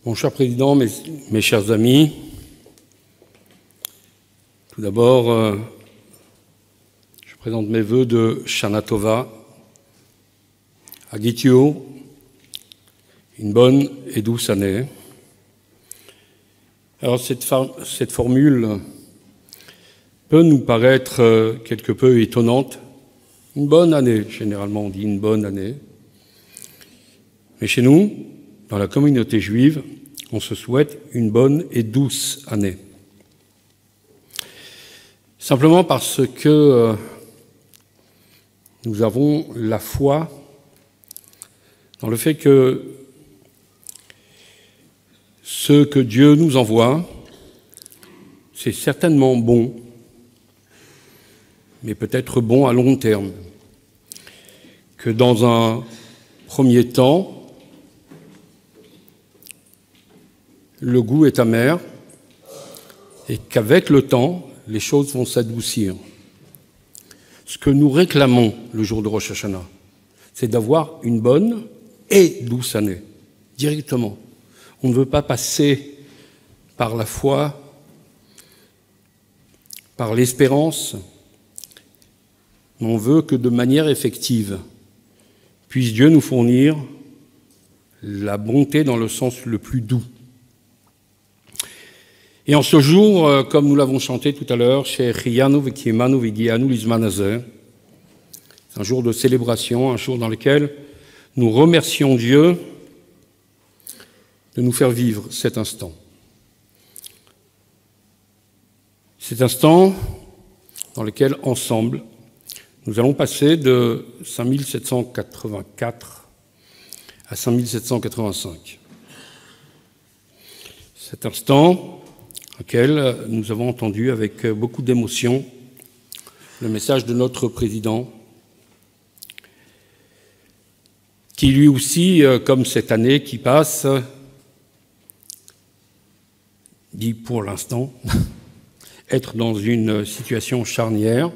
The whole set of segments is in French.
Mon cher Président, mes chers amis, tout d'abord, je présente mes vœux de Shana Tova à Gitio, une bonne et douce année. Alors cette formule peut nous paraître quelque peu étonnante. Une bonne année, généralement on dit une bonne année. Mais chez nous, dans la communauté juive, on se souhaite une bonne et douce année. Simplement parce que nous avons la foi dans le fait que ce que Dieu nous envoie, c'est certainement bon, mais peut-être bon à long terme. Que dans un premier temps, le goût est amer et qu'avec le temps, les choses vont s'adoucir. Ce que nous réclamons le jour de Rosh Hashanah, c'est d'avoir une bonne et douce année, directement. On ne veut pas passer par la foi, par l'espérance, mais on veut que de manière effective, puisse Dieu nous fournir la bonté dans le sens le plus doux. Et en ce jour, comme nous l'avons chanté tout à l'heure, c'est un jour de célébration, un jour dans lequel nous remercions Dieu de nous faire vivre cet instant. Cet instant dans lequel, ensemble, nous allons passer de 5784 à 5785. Cet instant auquel nous avons entendu avec beaucoup d'émotion le message de notre président, qui lui aussi, comme cette année qui passe, dit pour l'instant, être dans une situation charnière,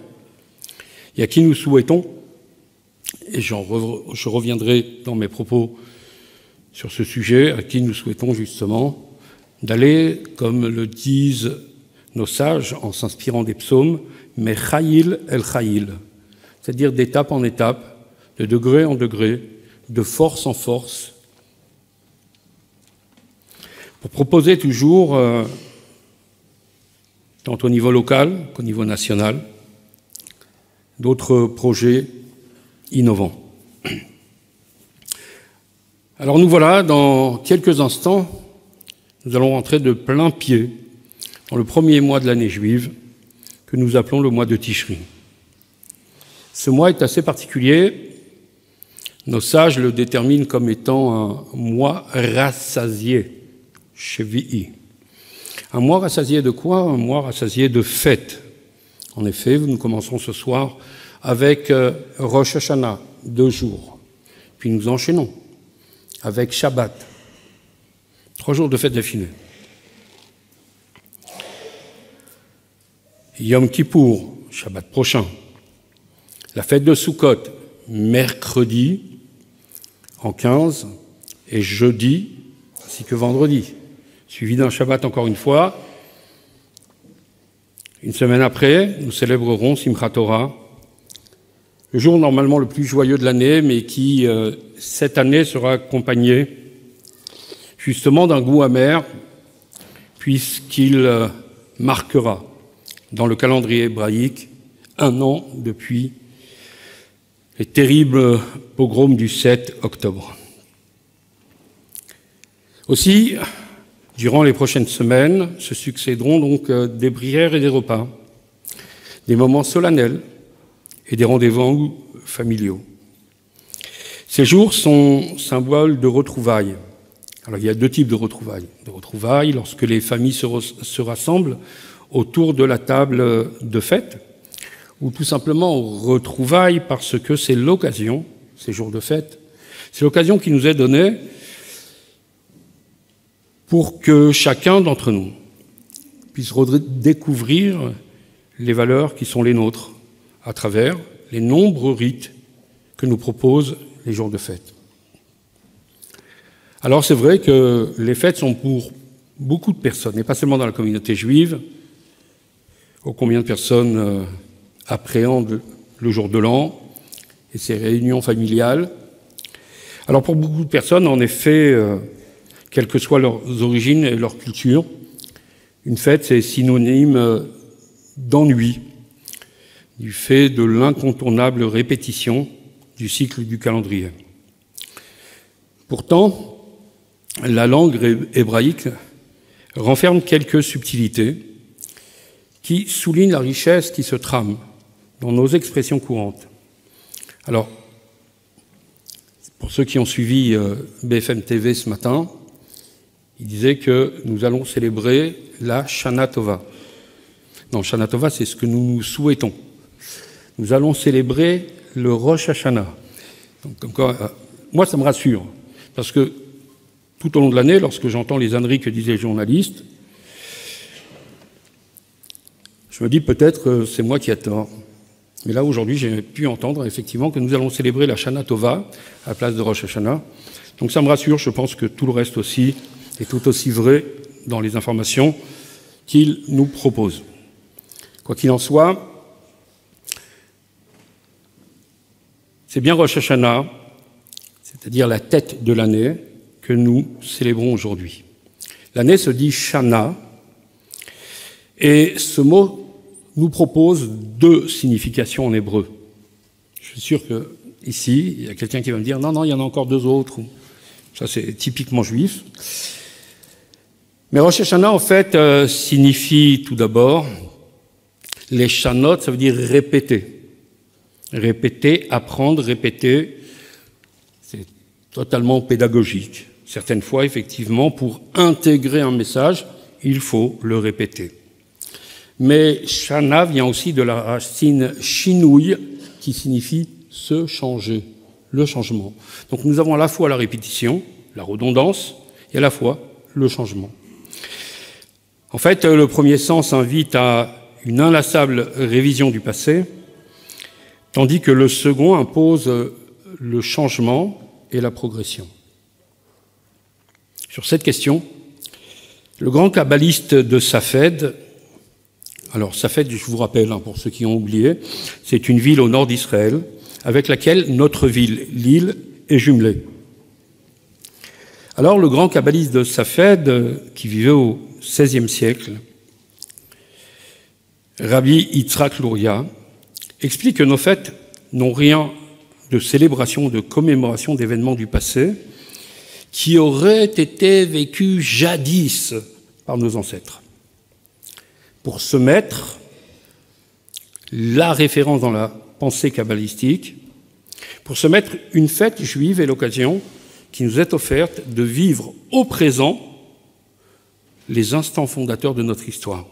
et à qui nous souhaitons, et je reviendrai dans mes propos sur ce sujet, à qui nous souhaitons justement d'aller, comme le disent nos sages en s'inspirant des psaumes, mais chayil el chayil, c'est-à-dire d'étape en étape, de degré en degré, de force en force, pour proposer toujours, tant au niveau local qu'au niveau national, d'autres projets innovants. Alors nous voilà, dans quelques instants, nous allons rentrer de plein pied dans le premier mois de l'année juive, que nous appelons le mois de Tishri. Ce mois est assez particulier. Nos sages le déterminent comme étant un mois rassasié, Shevi'i. Un mois rassasié de quoi? Un mois rassasié de fêtes. En effet, nous commençons ce soir avec Rosh Hashanah, 2 jours. Puis nous enchaînons avec Shabbat, 3 jours de fête d'affilée. Yom Kippour, Shabbat prochain. La fête de Sukkot, mercredi en 15 et jeudi ainsi que vendredi. Suivi d'un Shabbat encore une fois. Une semaine après, nous célébrerons Simchat Torah, le jour normalement le plus joyeux de l'année, mais qui, cette année, sera accompagné justement d'un goût amer, puisqu'il marquera dans le calendrier hébraïque 1 an depuis les terribles pogroms du 7 octobre. Aussi, durant les prochaines semaines, se succéderont donc des prières et des repas, des moments solennels et des rendez-vous familiaux. Ces jours sont symboles de retrouvailles. Alors il y a 2 types de retrouvailles. De retrouvailles lorsque les familles se rassemblent autour de la table de fête, ou tout simplement retrouvailles parce que c'est l'occasion, ces jours de fête, c'est l'occasion qui nous est donnée pour que chacun d'entre nous puisse redécouvrir les valeurs qui sont les nôtres à travers les nombreux rites que nous proposent les jours de fête. Alors c'est vrai que les fêtes sont pour beaucoup de personnes, et pas seulement dans la communauté juive. Oh, combien de personnes appréhendent le jour de l'an et ses réunions familiales. Alors pour beaucoup de personnes, en effet, quelles que soient leurs origines et leur culture, une fête c'est synonyme d'ennui, du fait de l'incontournable répétition du cycle du calendrier. Pourtant, la langue hébraïque renferme quelques subtilités qui soulignent la richesse qui se trame dans nos expressions courantes. Alors, pour ceux qui ont suivi BFM TV ce matin, il disait que nous allons célébrer la Shana Tova. Non, Shana Tova, c'est ce que nous souhaitons. Nous allons célébrer le Rosh Hashanah. Donc, comme quoi, moi, ça me rassure, parce que tout au long de l'année, lorsque j'entends les âneries que disaient les journalistes, je me dis peut-être c'est moi qui ai tort. Mais là, aujourd'hui, j'ai pu entendre effectivement que nous allons célébrer la Shana Tova à la place de Rosh Hashanah. Donc ça me rassure, je pense que tout le reste aussi est tout aussi vrai dans les informations qu'il nous propose. Quoi qu'il en soit, c'est bien Rosh Hashanah, c'est-à-dire la tête de l'année, que nous célébrons aujourd'hui. L'année se dit Shana, et ce mot nous propose deux significations en hébreu. Je suis sûr qu'ici, il y a quelqu'un qui va me dire « Non, il y en a encore deux autres ». Ça, c'est typiquement juif. Mais Rosh Hashanah, en fait, signifie tout d'abord, les shanot, ça veut dire répéter. Répéter, apprendre, répéter, c'est totalement pédagogique. Certaines fois, effectivement, pour intégrer un message, il faut le répéter. Mais Shana vient aussi de la racine shinouï, qui signifie se changer, le changement. Donc nous avons à la fois la répétition, la redondance, et à la fois le changement. En fait, le premier sens invite à une inlassable révision du passé, tandis que le second impose le changement et la progression. Sur cette question, le grand kabbaliste de Safed, alors Safed, je vous rappelle, pour ceux qui ont oublié, c'est une ville au nord d'Israël, avec laquelle notre ville, Lille, est jumelée. Alors le grand kabbaliste de Safed, qui vivait au XVIe siècle, Rabbi Yitzhak Luria, explique que nos fêtes n'ont rien de célébration, de commémoration d'événements du passé qui auraient été vécus jadis par nos ancêtres. Pour se mettre la référence dans la pensée kabbalistique, pour se mettre une fête juive est l'occasion qui nous est offerte de vivre au présent les instants fondateurs de notre histoire.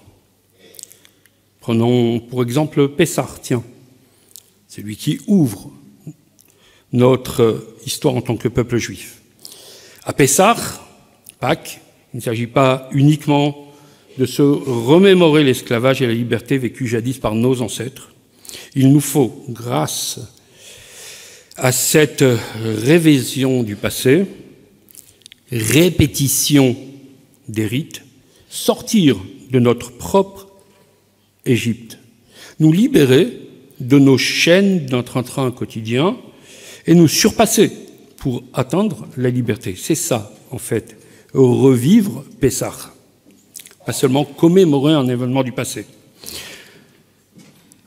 Prenons pour exemple Pessah, tiens, c'est lui qui ouvre notre histoire en tant que peuple juif. À Pessah, Pâques, il ne s'agit pas uniquement de se remémorer l'esclavage et la liberté vécue jadis par nos ancêtres. Il nous faut, grâce à cette révision du passé, répétition des rites, sortir de notre propre Égypte, nous libérer de nos chaînes d'un train-train quotidien et nous surpasser pour atteindre la liberté. C'est ça, en fait, revivre Pessah. Pas seulement commémorer un événement du passé.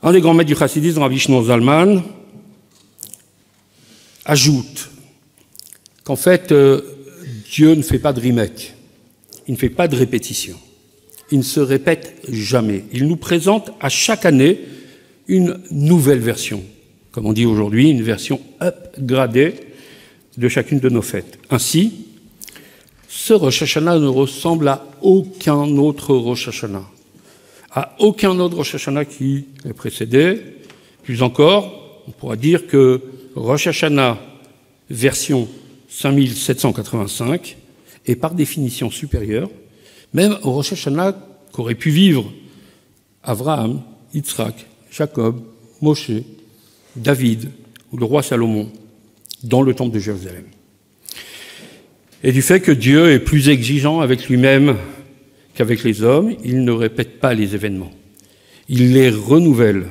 Un des grands maîtres du chassidisme, Rabbi Shlomo Zalman, ajoute qu'en fait, Dieu ne fait pas de remake, il ne fait pas de répétition, il ne se répète jamais. Il nous présente à chaque année une nouvelle version, comme on dit aujourd'hui, une version upgradée de chacune de nos fêtes. Ainsi, ce Rosh Hashanah ne ressemble à aucun autre Rosh Hashanah, à aucun autre Rosh Hashanah qui l'ait précédé. Plus encore, on pourra dire que Rosh Hashanah version 5785 est par définition supérieure, même au Rosh Hashanah qu'auraient pu vivre Abraham, Yitzhak, Jacob, Moshe, David ou le roi Salomon dans le temple de Jérusalem. et du fait que Dieu est plus exigeant avec lui-même qu'avec les hommes. Il ne répète pas les événements. Il les renouvelle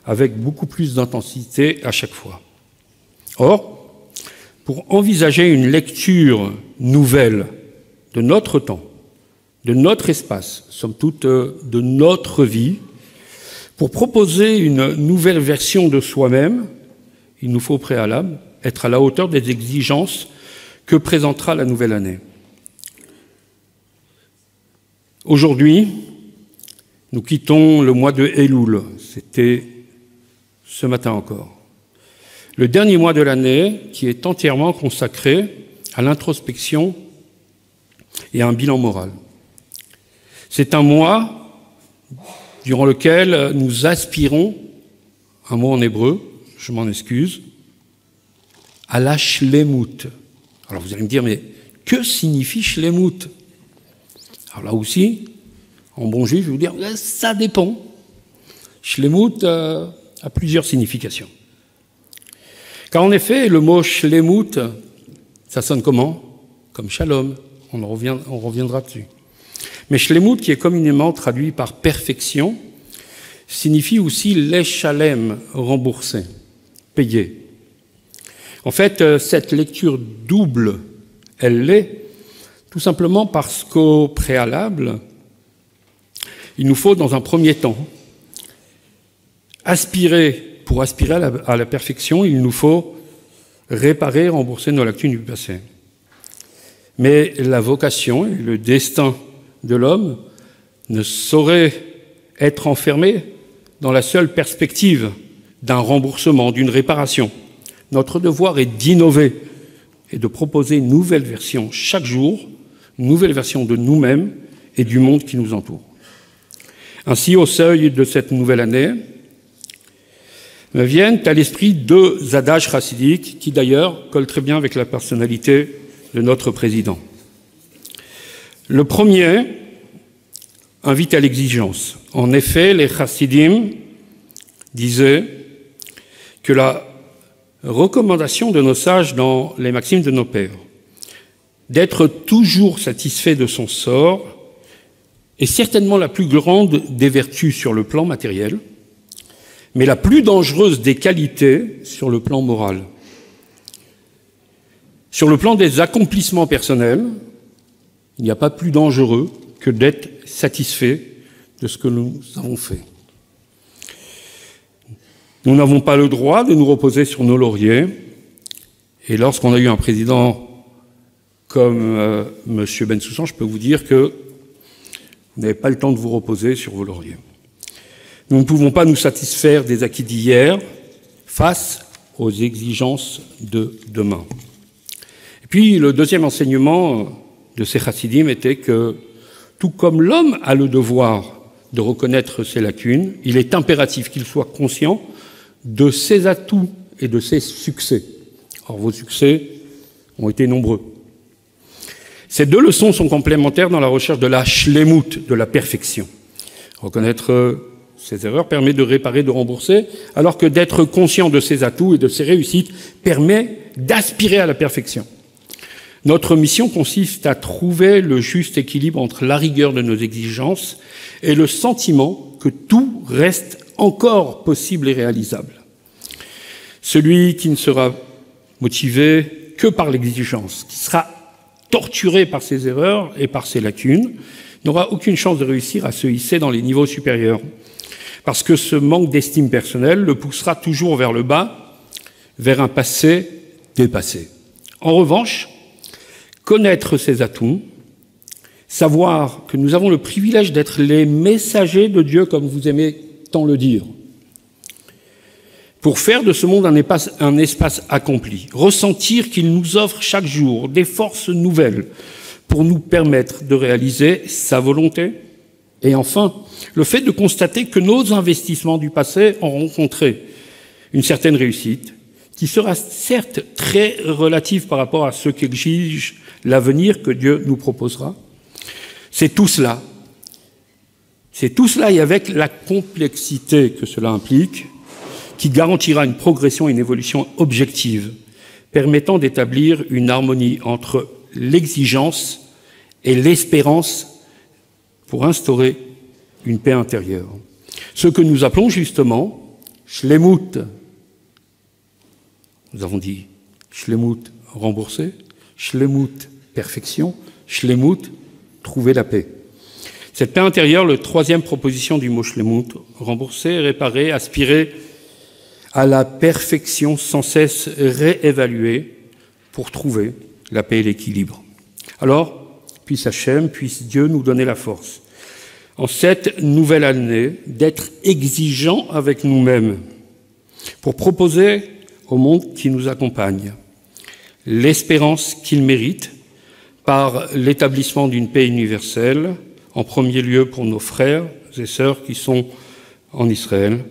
avec beaucoup plus d'intensité à chaque fois. Or, pour envisager une lecture nouvelle de notre temps, de notre espace, somme toute de notre vie, pour proposer une nouvelle version de soi-même, il nous faut au préalable être à la hauteur des exigences que présentera la nouvelle année. Aujourd'hui, nous quittons le mois de Elul, c'était ce matin encore. Le dernier mois de l'année qui est entièrement consacré à l'introspection et à un bilan moral. C'est un mois durant lequel nous aspirons, un mot en hébreu, je m'en excuse, à la shlemut. Alors vous allez me dire, mais que signifie shlemut? Alors là aussi, en bon juif, je vais vous dire, ça dépend. Shlemut a plusieurs significations. Car en effet, le mot shlemut, ça sonne comment? Comme shalom, on reviendra dessus. Mais shlemut, qui est communément traduit par perfection, signifie aussi leshalem, remboursé, payé. En fait, cette lecture double, elle l'est tout simplement parce qu'au préalable, il nous faut dans un premier temps pour aspirer à la perfection, il nous faut réparer, rembourser nos lacunes du passé. Mais la vocation et le destin de l'homme ne sauraient être enfermés dans la seule perspective d'un remboursement, d'une réparation. Notre devoir est d'innover et de proposer une nouvelle version chaque jour, une nouvelle version de nous-mêmes et du monde qui nous entoure. Ainsi, au seuil de cette nouvelle année, me viennent à l'esprit deux adages chassidiques qui d'ailleurs collent très bien avec la personnalité de notre président. Le premier invite à l'exigence. En effet, les chassidim disaient que la recommandation de nos sages dans les maximes de nos pères, d'être toujours satisfait de son sort, est certainement la plus grande des vertus sur le plan matériel, mais la plus dangereuse des qualités sur le plan moral. Sur le plan des accomplissements personnels, il n'y a pas plus dangereux que d'être satisfait de ce que nous avons fait. Nous n'avons pas le droit de nous reposer sur nos lauriers, et lorsqu'on a eu un président comme M. Bensoussan, je peux vous dire que vous n'avez pas le temps de vous reposer sur vos lauriers. Nous ne pouvons pas nous satisfaire des acquis d'hier face aux exigences de demain. Et puis, le deuxième enseignement de ces chassidim était que, tout comme l'homme a le devoir de reconnaître ses lacunes, il est impératif qu'il soit conscient de ses atouts et de ses succès. Or, vos succès ont été nombreux. Ces deux leçons sont complémentaires dans la recherche de la shlemut, de la perfection. Reconnaître ses erreurs permet de réparer, de rembourser, alors que d'être conscient de ses atouts et de ses réussites permet d'aspirer à la perfection. Notre mission consiste à trouver le juste équilibre entre la rigueur de nos exigences et le sentiment que tout reste encore possible et réalisable. Celui qui ne sera motivé que par l'exigence, qui sera torturé par ses erreurs et par ses lacunes, n'aura aucune chance de réussir à se hisser dans les niveaux supérieurs, parce que ce manque d'estime personnelle le poussera toujours vers le bas, vers un passé dépassé. En revanche, connaître ses atouts, savoir que nous avons le privilège d'être les messagers de Dieu, comme vous aimez tant le dire, pour faire de ce monde un espace accompli, ressentir qu'il nous offre chaque jour des forces nouvelles pour nous permettre de réaliser sa volonté, et enfin, le fait de constater que nos investissements du passé ont rencontré une certaine réussite, qui sera certes très relative par rapport à ce qu'exige l'avenir que Dieu nous proposera. C'est tout cela. C'est tout cela, et avec la complexité que cela implique, qui garantira une progression et une évolution objective, permettant d'établir une harmonie entre l'exigence et l'espérance pour instaurer une paix intérieure. Ce que nous appelons justement shlemut. Nous avons dit shlemut remboursé, shlemut perfection, shlemut trouver la paix. Cette paix intérieure, la troisième proposition du mot shlemut, rembourser, réparer, aspirer à la perfection sans cesse réévaluée pour trouver la paix et l'équilibre. Alors, puisse Hachem, puisse Dieu nous donner la force, en cette nouvelle année, d'être exigeants avec nous-mêmes pour proposer au monde qui nous accompagne l'espérance qu'il mérite par l'établissement d'une paix universelle, en premier lieu pour nos frères et sœurs qui sont en Israël,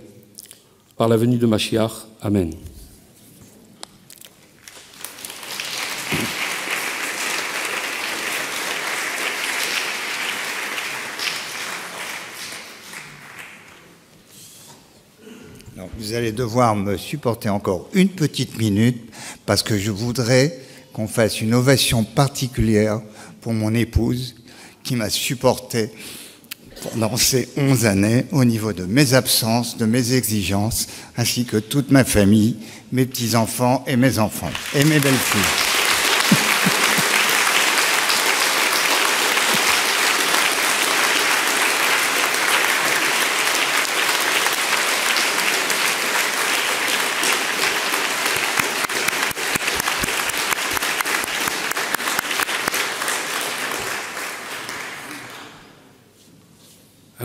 par la venue de Mashiach. Amen. Alors, vous allez devoir me supporter encore une petite minute parce que je voudrais qu'on fasse une ovation particulière pour mon épouse qui m'a supporté pendant ces 11 années au niveau de mes absences, de mes exigences, ainsi que toute ma famille, mes petits-enfants et mes enfants, et mes belles-filles.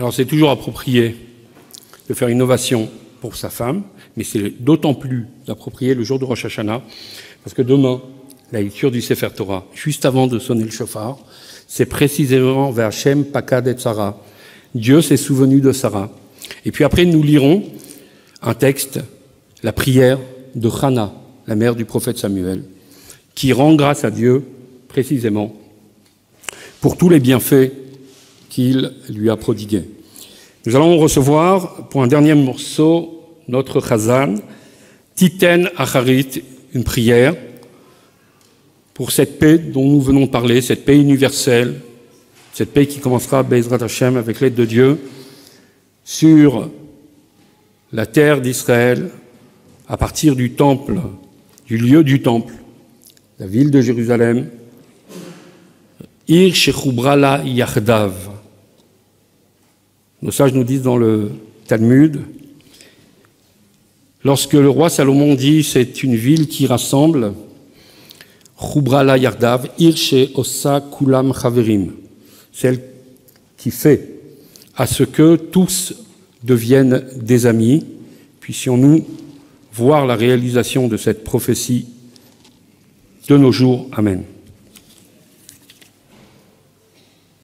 Alors c'est toujours approprié de faire une ovation pour sa femme, mais c'est d'autant plus approprié le jour de Rosh Hashanah, parce que demain, la lecture du Sefer Torah, juste avant de sonner le shofar, c'est précisément vers Hashem Pakad et Sarah. Dieu s'est souvenu de Sarah. Et puis après, nous lirons un texte, la prière de Hannah, la mère du prophète Samuel, qui rend grâce à Dieu précisément pour tous les bienfaits qu'il lui a prodigués. Nous allons recevoir, pour un dernier morceau, notre Chazan, Titen Acharit, une prière pour cette paix dont nous venons de parler, cette paix universelle, cette paix qui commencera, Be'ezrat Hashem, avec l'aide de Dieu, sur la terre d'Israël, à partir du temple, du lieu du temple, la ville de Jérusalem, Ir Shechubrala Yachdav. Nos sages nous disent dans le Talmud, lorsque le roi Salomon dit c'est une ville qui rassemble, Chubrala Yardav, Irche Osa Kulam Chaverim, celle qui fait à ce que tous deviennent des amis. Puissions-nous voir la réalisation de cette prophétie de nos jours. Amen.